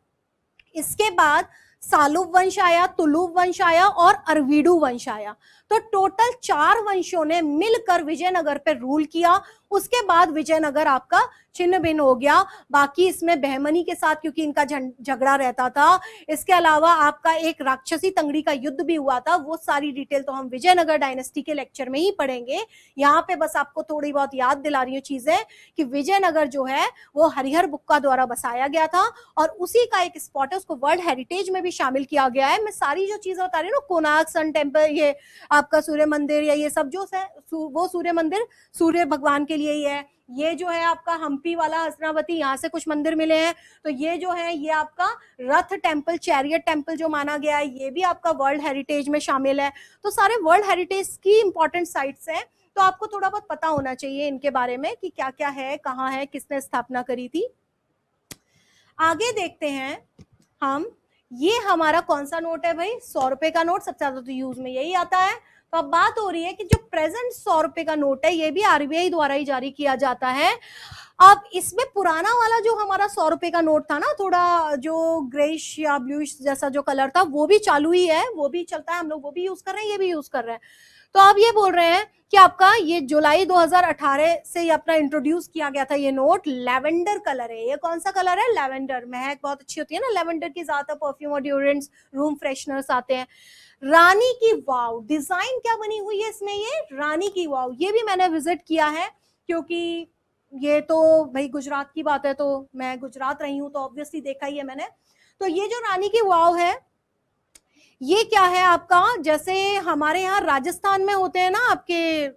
इसके बाद सालुब वंश आया, तुलुब वंश आया और अरवीडू वंश आया। तो टोटल 4 वंशों ने मिलकर विजयनगर पे रूल किया। उसके बाद विजयनगर आपका छिन्न भिन्न हो गया। बाकी इसमें बहमनी के साथ क्योंकि इनका झगड़ा रहता था, इसके अलावा आपका एक राक्षसी तंगड़ी का युद्ध भी हुआ था। वो सारी डिटेल तो हम विजयनगर डायनेस्टी के लेक्चर में ही पढ़ेंगे। यहाँ पे बस आपको थोड़ी बहुत याद दिला रही हूँ चीजें कि विजयनगर जो है वो हरिहर बुक्का द्वारा बसाया गया था और उसी का एक स्पॉट है, उसको वर्ल्ड हेरिटेज में भी शामिल किया गया है। मैं सारी जो चीजें बता रही हूँ ना, कोणार्क सन टेम्पल, ये आपका सूर्य मंदिर या ये सब जो है वो सूर्य मंदिर सूर्य भगवान के लिए ही है। ये जो है आपका हम्पी वाला हसनावती, यहाँ से कुछ मंदिर मिले हैं। तो ये जो है ये आपका रथ टेम्पल, चैरियट टेम्पल जो माना गया है, ये भी आपका वर्ल्ड हेरिटेज में शामिल है। तो सारे वर्ल्ड हेरिटेज की इंपॉर्टेंट साइट्स हैं, तो आपको थोड़ा बहुत पता होना चाहिए इनके बारे में कि क्या क्या है, कहाँ है, किसने स्थापना करी थी। आगे देखते हैं हम, ये हमारा कौन सा नोट है भाई? 100 रुपए का नोट, सबसे ज्यादा तो यूज में यही आता है। तो अब बात हो रही है कि जो प्रेजेंट 100 रुपए का नोट है ये भी आरबीआई द्वारा ही जारी किया जाता है। अब इसमें पुराना वाला जो हमारा 100 रुपए का नोट था ना, थोड़ा जो ग्रेइश या ब्लूइश जैसा जो कलर था, वो भी चालू ही है, वो भी चलता है, हम लोग वो भी यूज कर रहे हैं, ये भी यूज कर रहे हैं। तो अब ये बोल रहे हैं कि आपका ये जुलाई 2018 से ये अपना इंट्रोड्यूस किया गया था ये नोट। लेवेंडर कलर है, ये कौन सा कलर है? लेवेंडर। महक बहुत अच्छी होती है ना लेवेंडर की, ज्यादा परफ्यूम और ड्यूरेंट्स, रूम फ्रेशनर्स आते हैं। रानी की वाव, डिजाइन क्या बनी हुई है इसमें? ये रानी की वाव, ये भी मैंने विजिट किया है क्योंकि ये तो भाई गुजरात की बात है, तो मैं गुजरात रही हूँ तो ऑब्वियसली देखा ही है मैंने। तो ये जो रानी की वाव है ये क्या है आपका, जैसे हमारे यहाँ राजस्थान में होते हैं ना आपके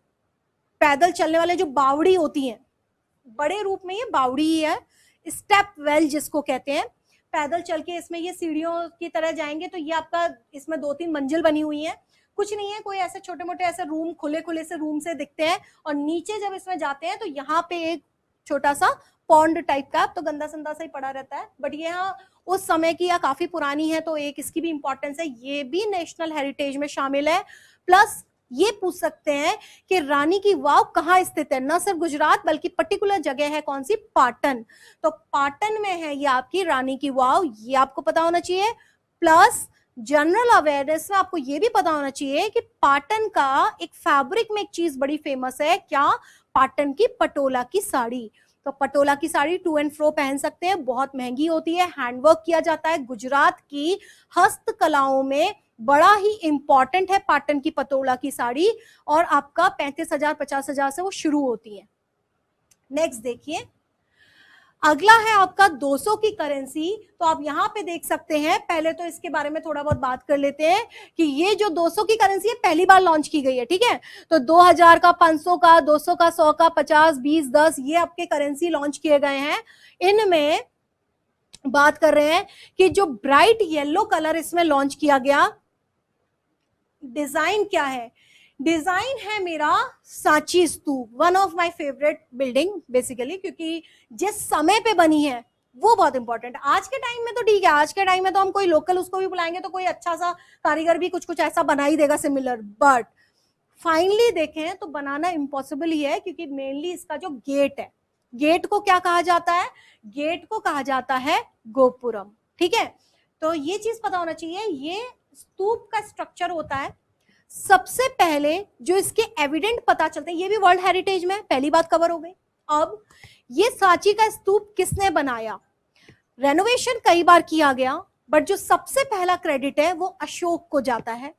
पैदल चलने वाले जो बावड़ी होती हैं, बड़े रूप में ये बावड़ी ही है, स्टेप वेल जिसको कहते हैं। पैदल चल के इसमें ये सीढ़ियों की तरह जाएंगे, तो ये आपका इसमें 2-3 मंजिल बनी हुई है, कुछ नहीं है, कोई ऐसे छोटे मोटे ऐसे रूम, खुले खुले से रूम से दिखते हैं। और नीचे जब इसमें जाते हैं तो यहाँ पे एक छोटा सा पॉन्ड टाइप का, तो गंदा संदा सा ही पड़ा रहता है, बट ये यहाँ उस समय की या काफी पुरानी है, तो एक इसकी भी इंपॉर्टेंस है, ये भी नेशनल हेरिटेज में शामिल है। प्लस ये पूछ सकते हैं कि रानी की वाव कहाँ स्थित है, न सिर्फ गुजरात बल्कि पर्टिकुलर जगह है, कौन सी? पाटन। तो पाटन में है ये आपकी रानी की वाव, ये आपको पता होना चाहिए। प्लस जनरल अवेयरनेस में आपको ये भी पता होना चाहिए कि पाटन का एक फैब्रिक में एक चीज बड़ी फेमस है, क्या? पाटन की पटोला की साड़ी। तो पटोला की साड़ी टू एंड फ्रो पहन सकते हैं, बहुत महंगी होती है, हैंडवर्क किया जाता है। गुजरात की हस्तकलाओं में बड़ा ही इंपॉर्टेंट है पाटन की पटोला की साड़ी, और आपका 35,000 50,000 से वो शुरू होती है। नेक्स्ट देखिए, अगला है आपका 200 की करेंसी। तो आप यहाँ पे देख सकते हैं, पहले तो इसके बारे में थोड़ा बहुत बात कर लेते हैं कि ये जो 200 की करेंसी है पहली बार लॉन्च की गई है, ठीक है। तो 2000 का, 500 का, 200 का, 100 का, 50, 20, 10 ये आपके करेंसी लॉन्च किए गए हैं। इनमें बात कर रहे हैं कि जो ब्राइट येलो कलर इसमें लॉन्च किया गया, डिजाइन क्या है? डिजाइन है मेरा Sanchi Stupa, one of my favourite building basically, क्योंकि जिस समय पे बनी है वो बहुत इंपॉर्टेंट। आज के टाइम में तो ठीक है, आज के टाइम में तो हम कोई लोकल उसको भी बुलाएंगे तो कोई अच्छा सा कारीगर भी कुछ कुछ ऐसा बना ही देगा सिमिलर, बट फाइनली देखें तो बनाना इम्पॉसिबल ही है, क्योंकि मेनली इसका जो गेट है, गेट को क्या कहा जाता है? गेट को कहा जाता है गोपुरम, ठीक है। तो ये चीज पता होना चाहिए। ये स्तूप का स्ट्रक्चर होता है, सबसे पहले जो इसके एविडेंट पता चलते हैं, ये भी वर्ल्ड हेरिटेज में पहली बात कवर हो गई। अब ये सांची का स्तूप किसने बनाया? रेनोवेशन कई बार किया गया, बट जो सबसे पहला क्रेडिट है वो अशोक को जाता है।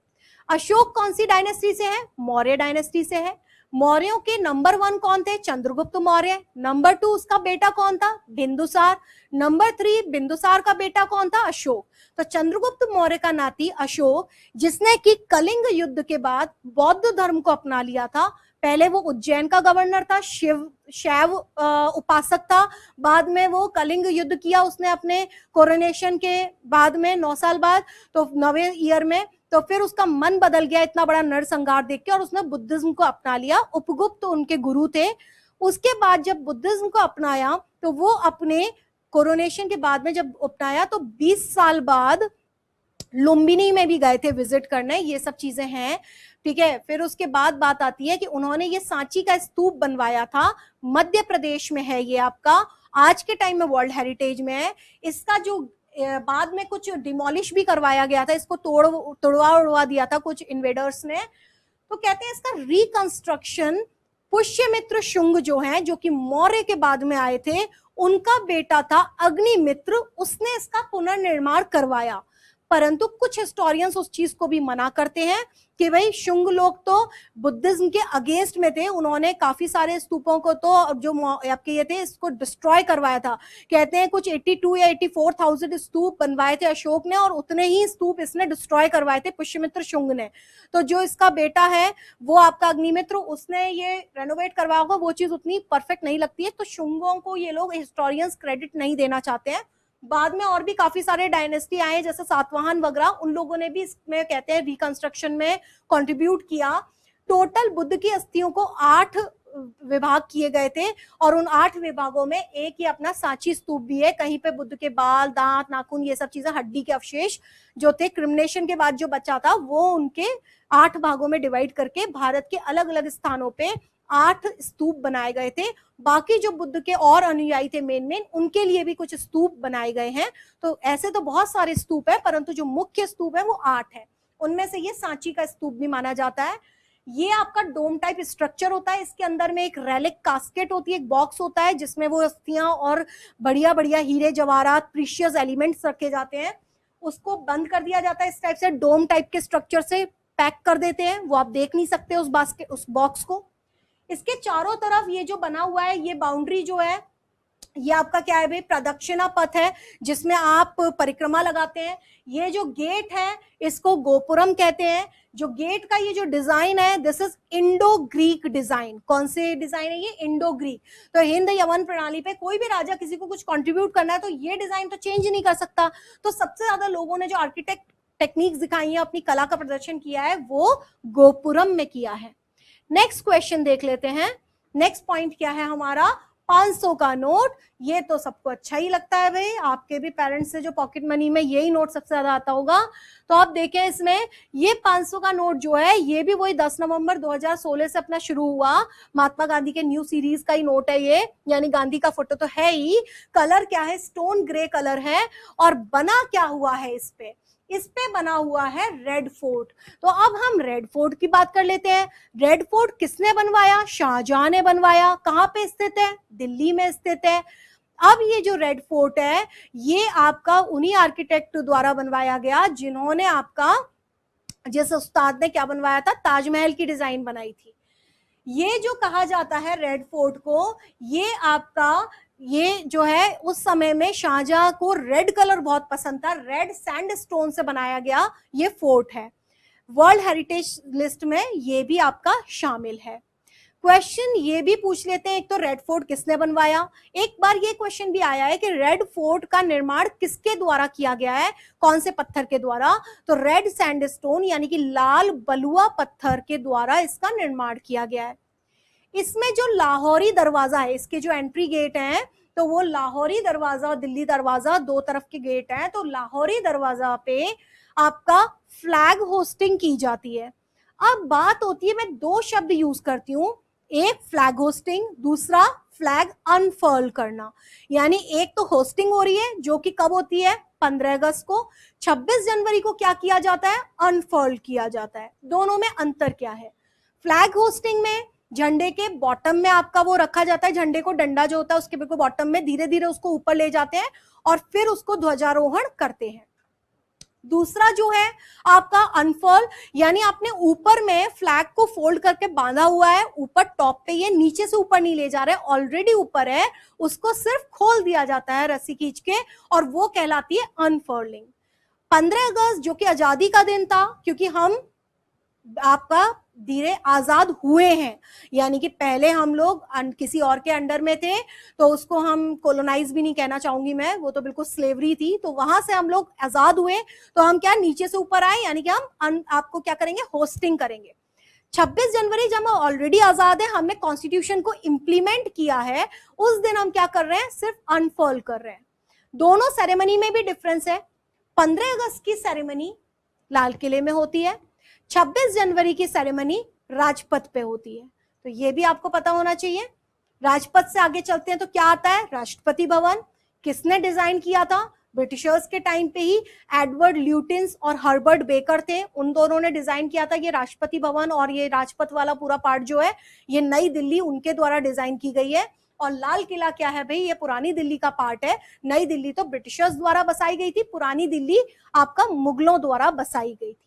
अशोक कौन सी डायनेस्टी से है? मौर्य डायनेस्टी से है। मौर्यों के नंबर 1 कौन थे? चंद्रगुप्त मौर्य। नंबर 2 उसका बेटा कौन था? बिंदुसार। नंबर 3 बिंदुसार का बेटा कौन था? अशोक। तो चंद्रगुप्त मौर्य का नाती अशोक, जिसने कि कलिंग युद्ध के बाद बौद्ध धर्म को अपना लिया था। पहले वो उज्जैन का गवर्नर था, शैव उपासक था, बाद में वो कलिंग युद्ध किया उसने अपने कोरोनेशन के बाद में 9 साल बाद, तो 9वें ईयर में, तो फिर उसका मन बदल गया इतना बड़ा नरसंहार देख के, और उसने बुद्धिज्म को अपना लिया। उपगुप्त उनके गुरु थे। उसके बाद जब बुद्धिज्म को अपनाया तो वो अपने कोरोनेशन के बाद में जब अपनाया तो 20 साल बाद लुम्बिनी में भी गए थे विजिट करने, ये सब चीजें हैं, ठीक है। फिर उसके बाद बात आती है कि उन्होंने ये सांची का स्तूप बनवाया था, मध्य प्रदेश में है ये आपका, आज के टाइम में वर्ल्ड हेरिटेज में है। इसका जो बाद में कुछ डिमोलिश भी करवाया गया था, इसको तोड़वा उड़वा दिया था कुछ इन्वेडर्स ने। तो कहते हैं इसका रिकंस्ट्रक्शन पुष्यमित्र शुंग जो हैं, जो कि मौर्य के बाद में आए थे, उनका बेटा था अग्निमित्र, उसने इसका पुनर्निर्माण करवाया। परंतु कुछ हिस्टोरियंस उस चीज को भी मना करते हैं कि भाई शुंग लोग तो बुद्धिज्म के अगेंस्ट में थे, उन्होंने काफी सारे स्तूपों को तो जो आपके ये थे इसको डिस्ट्रॉय करवाया था। कहते हैं कुछ 82 या 84,000 स्तूप बनवाए थे अशोक ने, और उतने ही स्तूप इसने डिस्ट्रॉय करवाए थे पुष्यमित्र शुंग ने। तो जो इसका बेटा है वो आपका अग्निमित्र, उसने ये रेनोवेट करवाया होगा, वो चीज उतनी परफेक्ट नहीं लगती है। तो शुंगों को ये लोग हिस्टोरियंस क्रेडिट नहीं देना चाहते हैं। बाद में और भी काफी सारे डायनेस्टी आए जैसे सातवाहन वगैरह, उन लोगों ने भी इसमें कहते हैं रिकंस्ट्रक्शन में कंट्रीब्यूट किया। टोटल बुद्ध की अस्थियों को 8 विभाग किए गए थे, और उन 8 विभागों में एक ही अपना सांची स्तूप भी है। कहीं पे बुद्ध के बाल, दांत, नाखून, ये सब चीजें, हड्डी के अवशेष जो थे, क्रिमिनेशन के बाद जो बचा था, वो उनके 8 भागों में डिवाइड करके भारत के अलग अलग स्थानों पे 8 स्तूप बनाए गए थे। बाकी जो बुद्ध के और अनुयायी थे मेन उनके लिए भी कुछ स्तूप बनाए गए हैं। तो ऐसे तो बहुत सारे स्तूप है, परंतु जो मुख्य स्तूप है वो 8 है। उनमें से ये सांची का स्तूप भी माना जाता है। ये आपका डोम टाइप स्ट्रक्चर होता है, इसके अंदर में एक रेलिक कास्केट होती है, एक बॉक्स होता है जिसमें वो अस्थियां और बढ़िया बढ़िया हीरे जवाहरात, प्रीशियस एलिमेंट्स रखे जाते हैं। उसको बंद कर दिया जाता है इस टाइप से, डोम टाइप के स्ट्रक्चर से पैक कर देते हैं, वो आप देख नहीं सकते उस बॉक्स को। इसके चारों तरफ ये जो बना हुआ है, ये बाउंड्री जो है, ये आपका क्या है भाई, प्रदक्षिणा पथ है जिसमें आप परिक्रमा लगाते हैं। ये जो गेट है इसको गोपुरम कहते हैं। जो गेट का ये जो डिजाइन है, this is Indo Greek design. कौन से डिजाइन है ये? Indo Greek. तो हिंद यवन प्रणाली पे कोई भी राजा किसी को कुछ कंट्रीब्यूट करना है तो ये डिजाइन तो चेंज नहीं कर सकता। तो सबसे ज्यादा लोगों ने जो आर्किटेक्ट टेक्निक्स दिखाई है, अपनी कला का प्रदर्शन किया है, वो गोपुरम में किया है। नेक्स्ट क्वेश्चन देख लेते हैं। नेक्स्ट पॉइंट क्या है हमारा? 500 का नोट। ये तो सबको अच्छा ही लगता है भाई, आपके भी पेरेंट्स से जो पॉकेट मनी में यही नोट सबसे ज्यादा आता होगा। तो आप देखें इसमें, ये 500 का नोट जो है, ये भी वही 10 नवंबर 2016 से अपना शुरू हुआ। महात्मा गांधी के न्यू सीरीज का ही नोट है ये, यानी गांधी का फोटो तो है ही। कलर क्या है? स्टोन ग्रे कलर है। और बना क्या हुआ है इस पे बना हुआ है रेड फोर्ट। तो अब हम रेड फोर्ट की बात कर लेते हैं। रेड फोर्ट किसने बनवाया? शाहजहां ने बनवाया। कहां पे स्थित है? दिल्ली में स्थित है। अब ये जो रेड फोर्ट है, ये आपका उन्हीं आर्किटेक्ट द्वारा बनवाया गया जिन्होंने आपका, जिस उस्ताद ने क्या बनवाया था, ताजमहल की डिजाइन बनाई थी। ये जो कहा जाता है रेड फोर्ट को, ये आपका, ये जो है उस समय में शाहजहां को रेड कलर बहुत पसंद था, रेड सैंडस्टोन से बनाया गया ये फोर्ट है। वर्ल्ड हेरिटेज लिस्ट में ये भी आपका शामिल है। क्वेश्चन ये भी पूछ लेते हैं, एक तो रेड फोर्ट किसने बनवाया। एक बार ये क्वेश्चन भी आया है कि रेड फोर्ट का निर्माण किसके द्वारा किया गया है, कौन से पत्थर के द्वारा? तो रेड सैंडस्टोन यानी कि लाल बलुआ पत्थर के द्वारा इसका निर्माण किया गया है। इसमें जो लाहौरी दरवाजा है, इसके जो एंट्री गेट हैं, तो वो लाहौरी दरवाजा और दिल्ली दरवाजा, 2 तरफ के गेट हैं। तो लाहौरी दरवाजा पे आपका फ्लैग होस्टिंग की जाती है। अब बात होती है, मैं 2 शब्द यूज करती हूँ, एक फ्लैग होस्टिंग, दूसरा फ्लैग अनफर्ल करना। यानी एक तो होस्टिंग हो रही है जो कि कब होती है? 15 अगस्त को। 26 जनवरी को क्या किया जाता है? अनफर्ल किया जाता है। दोनों में अंतर क्या है? फ्लैग होस्टिंग में झंडे के बॉटम में आपका वो रखा जाता है, झंडे को, डंडा जो होता है उसके बिल्कुल बॉटम में, धीरे धीरे उसको ऊपर ले जाते हैं और फिर उसको ध्वजारोहण करते हैं। दूसरा जो है आपका अनफर्ल, यानी आपने ऊपर में फ्लैग को फोल्ड करके बांधा हुआ है, ऊपर टॉप पे, ये नीचे से ऊपर नहीं ले जा रहे, ऑलरेडी ऊपर है, उसको सिर्फ खोल दिया जाता है रस्सी खींच के, और वो कहलाती है अनफर्लिंग। 15 अगस्त जो कि आजादी का दिन था, क्योंकि हम आपका धीरे आजाद हुए हैं, यानी कि पहले हम लोग किसी और के अंडर में थे, तो उसको हम कोलोनाइज भी नहीं कहना चाहूंगी मैं, वो तो बिल्कुल स्लेवरी थी। तो वहां से हम लोग आजाद हुए, तो हम क्या नीचे से ऊपर आए, यानी कि हम आपको क्या करेंगे? होस्टिंग करेंगे। 26 जनवरी जब हम ऑलरेडी आजाद है, हमने कॉन्स्टिट्यूशन को इंप्लीमेंट किया है, उस दिन हम क्या कर रहे हैं? सिर्फ अनफर्ल कर रहे हैं। दोनों सेरेमनी में भी डिफरेंस है। 15 अगस्त की सेरेमनी लाल किले में होती है, 26 जनवरी की सेरेमनी राजपथ पे होती है। तो ये भी आपको पता होना चाहिए। राजपथ से आगे चलते हैं तो क्या आता है? राष्ट्रपति भवन। किसने डिजाइन किया था? ब्रिटिशर्स के टाइम पे ही एडवर्ड ल्यूटिन्स और हर्बर्ट बेकर थे, उन दोनों ने डिजाइन किया था। ये राष्ट्रपति भवन और ये राजपथ वाला पूरा पार्ट जो है ये नई दिल्ली उनके द्वारा डिजाइन की गई है। और लाल किला क्या है भाई, ये पुरानी दिल्ली का पार्ट है। नई दिल्ली तो ब्रिटिशर्स द्वारा बसाई गई थी, पुरानी दिल्ली आपका मुगलों द्वारा बसाई गई थी।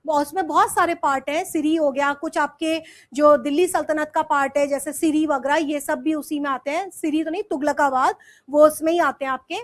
उसमें बहुत सारे पार्ट हैं, सिरी हो गया, कुछ आपके जो दिल्ली सल्तनत का पार्ट है जैसे सिरी वगैरह, ये सब भी उसी में आते हैं। सिरी तो नहीं, तुगलकाबाद, वो उसमें ही आते हैं आपके।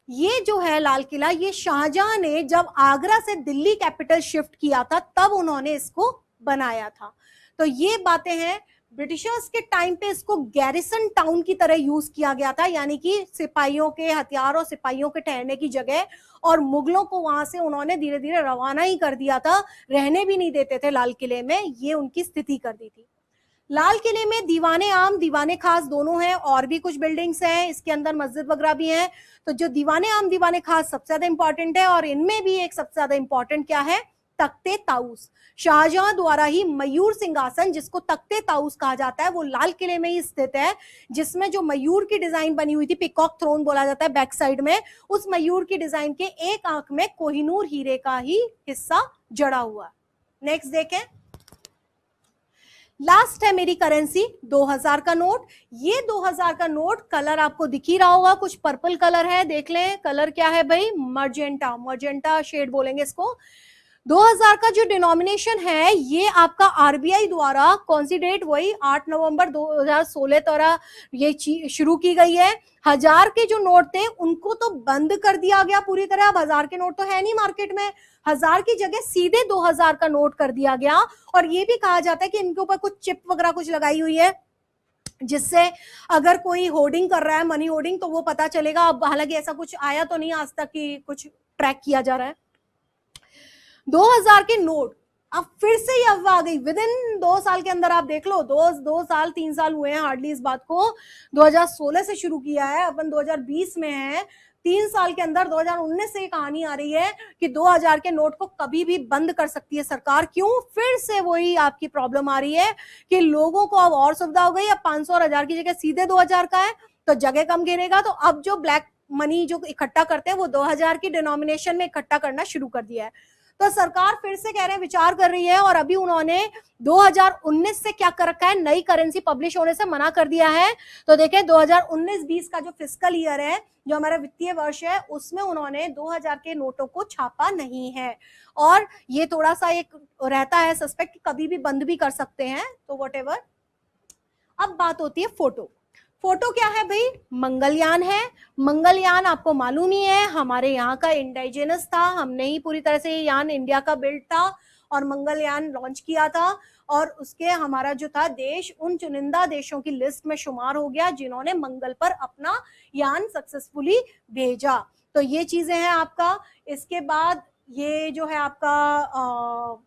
ये जो है लाल किला, ये शाहजहां ने जब आगरा से दिल्ली कैपिटल शिफ्ट किया था तब उन्होंने इसको बनाया था। तो ये बातें हैं। ब्रिटिशर्स के टाइम पे इसको गैरिसन टाउन की तरह यूज किया गया था, यानी कि सिपाहियों के हथियारों, सिपाहियों के ठहरने की जगह, और मुगलों को वहां से उन्होंने धीरे धीरे रवाना ही कर दिया था, रहने भी नहीं देते थे लाल किले में, ये उनकी स्थिति कर दी थी। लाल किले में दीवाने आम दीवाने खास दोनों हैं, और भी कुछ बिल्डिंग्स हैं, इसके अंदर मस्जिद वगैरह भी हैं। तो जो दीवाने आम दीवाने खास सबसे ज्यादा इंपॉर्टेंट है, और इनमें भी एक सबसे ज्यादा इंपॉर्टेंट क्या है, तख्ते ताऊस। शाहजहां द्वारा ही मयूर सिंहासन, जिसको तख्ते ताऊस कहा जाता है, वो लाल किले में ही स्थित है, जिसमें जो मयूर की डिजाइन बनी हुई थी, पिकॉक थ्रोन बोला जाता है बैक साइड में, उस मयूर की डिजाइन के एक आंख में कोहिनूर हीरे का ही हिस्सा जड़ा हुआ। नेक्स्ट देखें, लास्ट है मेरी करेंसी 2000 का नोट। ये 2000 का नोट, कलर आपको दिख ही रहा होगा, कुछ पर्पल कलर है, देख लें कलर क्या है भाई, मर्जेंटा, मर्जेंटा शेड बोलेंगे इसको। 2000 का जो डिनोमिनेशन है ये आपका आरबीआई द्वारा कौन सी डेट, वही 8 नवंबर 2016 द्वारा ये शुरू की गई है। 1000 के जो नोट थे उनको तो बंद कर दिया गया पूरी तरह, अब 1000 के नोट तो है नहीं मार्केट में, 1000 की जगह सीधे 2000 का नोट कर दिया गया। और ये भी कहा जाता है कि इनके ऊपर कुछ चिप वगैरह कुछ लगाई हुई है, जिससे अगर कोई होर्डिंग कर रहा है, मनी होर्डिंग, तो वो पता चलेगा। अब हालांकि ऐसा कुछ आया तो नहीं आज तक कि कुछ ट्रैक किया जा रहा है। 2000 के नोट अब फिर से ही अफवाह आ गई, विद इन 2 साल के अंदर आप देख लो, 2 साल 3 साल हुए हैं हार्डली इस बात को। 2016 से शुरू किया है, अपन 2020 में है, 3 साल के अंदर 2019 से कहानी आ रही है कि 2000 के नोट को कभी भी बंद कर सकती है सरकार। क्यों? फिर से वही आपकी प्रॉब्लम आ रही है कि लोगों को अब और सुविधा हो गई, अब 500 और 1000 की जगह सीधे 2000 का है, तो जगह कम घेरेगा, तो अब जो ब्लैक मनी जो इकट्ठा करते हैं वो 2000 की डिनोमिनेशन में इकट्ठा करना शुरू कर दिया है। तो सरकार फिर से कह रहे हैं, विचार कर रही है, और अभी उन्होंने 2019 से क्या कर रखा है, नई करेंसी पब्लिश होने से मना कर दिया है। तो देखें 2019-20 का जो फिस्कल ईयर है, जो हमारा वित्तीय वर्ष है, उसमें उन्होंने 2000 के नोटों को छापा नहीं है, और ये थोड़ा सा एक रहता है सस्पेक्ट, कभी भी बंद भी कर सकते हैं, तो व्हाटएवर। अब बात होती है फोटो। फोटो क्या है भाई, मंगलयान है। मंगलयान आपको मालूम ही है हमारे यहाँ का इंडिजिनस था, हमने ही पूरी तरह से यान इंडिया का बिल्ड था, और मंगलयान लॉन्च किया था, और उसके हमारा जो था देश उन चुनिंदा देशों की लिस्ट में शुमार हो गया जिन्होंने मंगल पर अपना यान सक्सेसफुली भेजा। तो ये चीजें हैं आपका। इसके बाद ये जो है आपका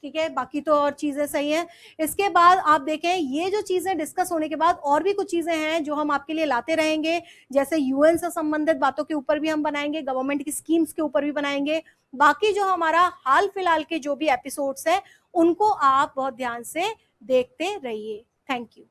ठीक है, बाकी तो और चीजें सही हैं। इसके बाद आप देखें, ये जो चीजें डिस्कस होने के बाद और भी कुछ चीजें हैं जो हम आपके लिए लाते रहेंगे, जैसे यूएन से संबंधित बातों के ऊपर भी हम बनाएंगे, गवर्नमेंट की स्कीम्स के ऊपर भी बनाएंगे। बाकी जो हमारा हाल फिलहाल के जो भी एपिसोड्स हैं उनको आप बहुत ध्यान से देखते रहिए। Thank you.